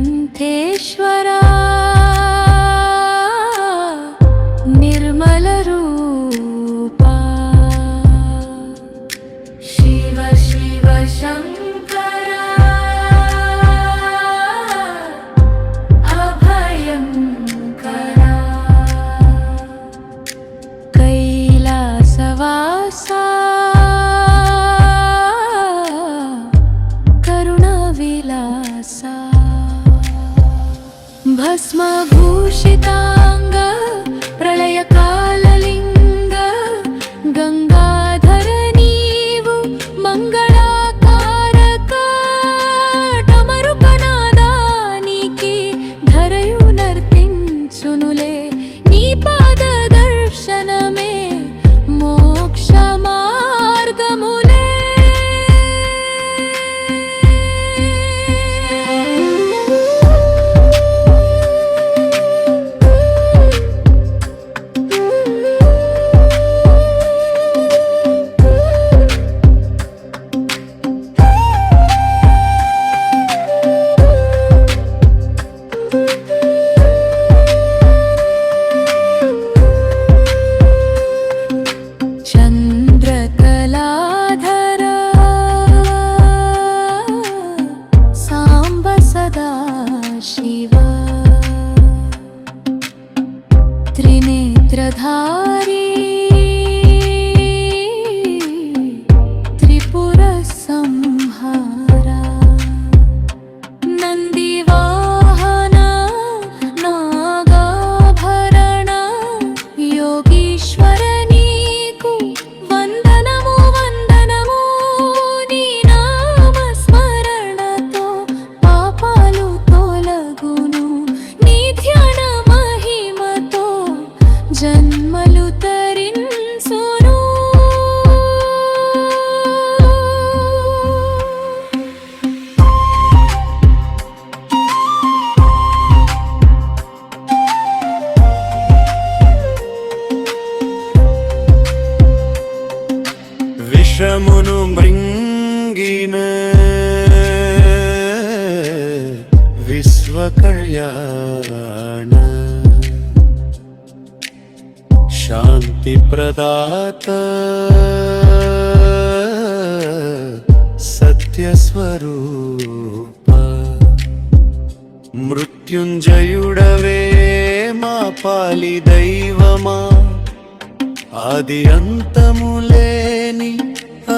నీలకంఠేశ్వరా నిర్మల రూపా శివ శివ శంకరా అభయంకరా కైలాసవాసా भस्मभूषितांग प्रलयकाललिंग गंगाधर नीवु मंगलाकारक डमरुकनादानिकी धरयु नर्तिंचुनुले नी पाद दर्शनमे मोक्ष मार्गमुले त्रिनेत्रधारी त्रिपुर संहारा नंदीवाहन नागाभरण योगीश्वर नीकु वंदनमु वंदनमु नी नाम स्मरणतो पापालु तोलगुनु नी ध्यान महिमतो जन्मलु तरिन्सुनु विषमुनु मृंगिन विश्वकल्याण शांति प्रदात सत्य स्वरूप मृत्युंजयुडवे मा पालि दैवमा आदि अंतमुलेनि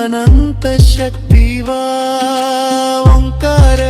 अनंत शक्तिवा ओंकार